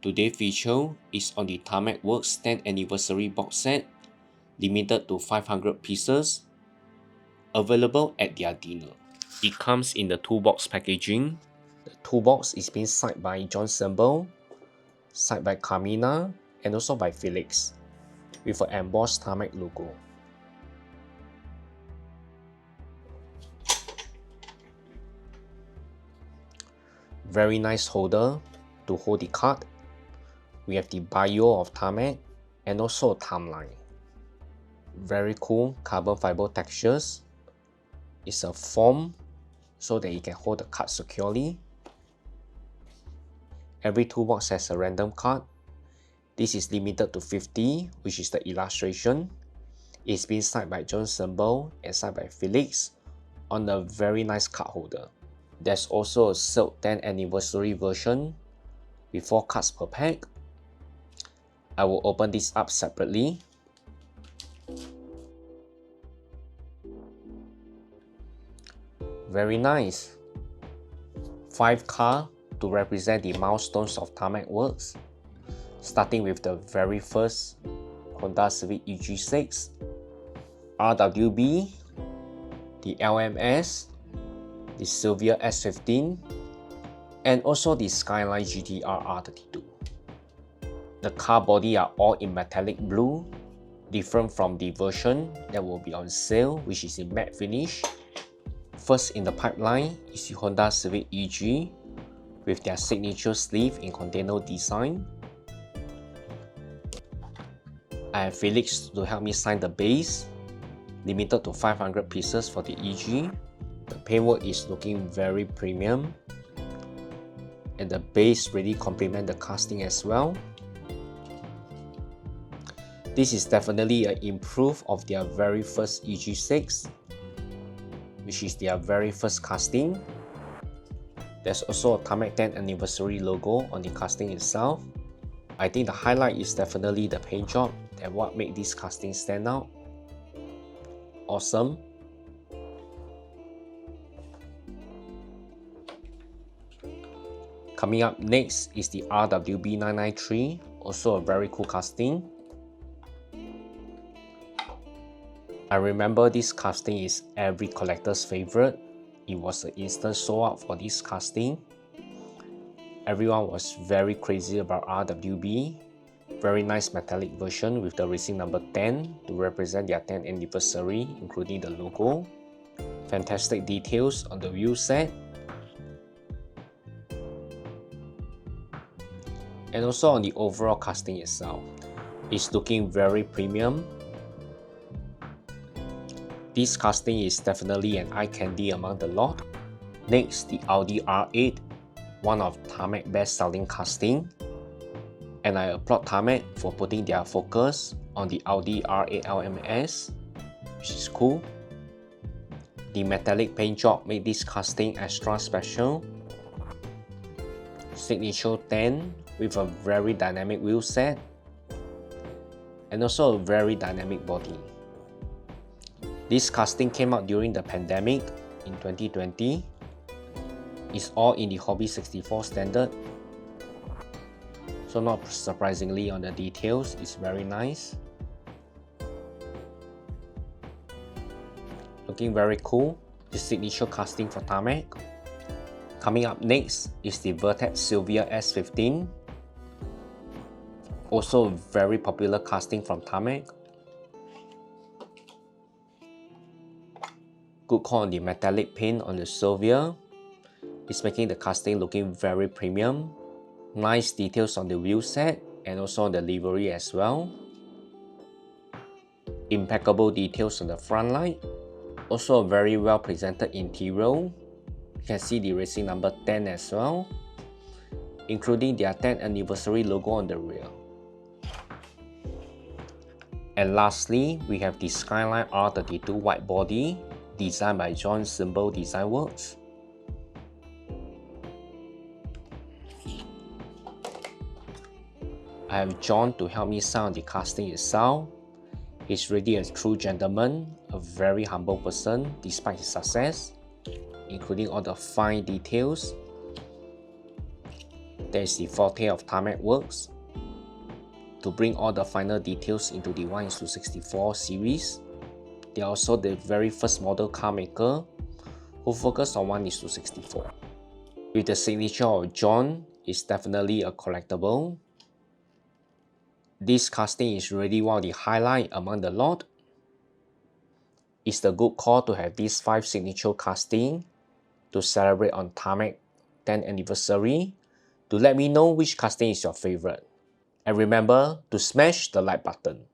Today's feature is on the Tarmac Works 10th anniversary box set, limited to 500 pieces, available at their dealer. It comes in the toolbox packaging. The toolbox is being signed by Jon Sibal, signed by Camina, and also by Felix, with an embossed Tarmac logo. Very nice holder to hold the card. We have the bio of Tarmac and also a timeline. Very cool carbon fiber textures. It's a foam so that you can hold the card securely. Every toolbox has a random card. This is limited to 50, which is the illustration. It's been signed by Jon Sibal and signed by Felix on a very nice card holder. There's also a sealed 10th anniversary version with 4 cards per pack. I will open this up separately. Very nice. 5 cards to represent the milestones of Tarmac Works, starting with the very first Honda Civic EG6, RWB, the LMS, the Silvia S15, and also the Skyline GTR R32. The car body are all in metallic blue, different from the version that will be on sale, which is in matte finish. First in the pipeline is the Honda Civic EG with their signature sleeve in container design. I have Felix to help me sign the base, limited to 500 pieces for the EG. The paintwork is looking very premium, and the base really complements the casting as well. This is definitely an improve of their very first EG6, which is their very first casting. There's also a Tarmac 10th anniversary logo on the casting itself. I think the highlight is definitely the paint job and what makes this casting stand out. Awesome. Coming up next is the RWB 993, also a very cool casting. I remember this casting is every collector's favorite. It was an instant sold out for this casting. Everyone was very crazy about RWB. Very nice metallic version with the racing number 10 to represent their 10th anniversary, including the logo. Fantastic details on the wheel set. And also on the overall casting itself. It's looking very premium. This casting is definitely an eye candy among the lot. Next, the Audi R8, one of Tarmac's best-selling casting. And I applaud Tarmac for putting their focus on the Audi R8 LMS, which is cool. The metallic paint job made this casting extra special. Signature 10 with a very dynamic wheel set and also a very dynamic body. This casting came out during the pandemic in 2020. It's all in the Hobby 64 standard. So not surprisingly on the details, it's very nice. Looking very cool, the signature casting for Tarmac. Coming up next is the Vertex Silvia S15. Also a very popular casting from Tarmac. Good call on the metallic paint on the Silvia. It's making the casting looking very premium. Nice details on the wheel set and also on the livery as well. Impeccable details on the front light. Also a very well presented interior. You can see the racing number 10 as well, including their 10th anniversary logo on the rear. And lastly, we have the Skyline R32 Widebody, designed by Jon Sibal Design Works. I have Jon to help me sign the casting itself. He's really a true gentleman, a very humble person despite his success, including all the fine details. That is the forte of Tarmac Works, to bring all the final details into the 1:64 series. They are also the very first model car maker who focused on 1:64. With the signature of Jon, it's definitely a collectible. This casting is really one of the highlights among the lot. It's a good call to have these 5 signature casting to celebrate on Tarmac 10th anniversary. To let me know which casting is your favorite. And remember to smash the like button.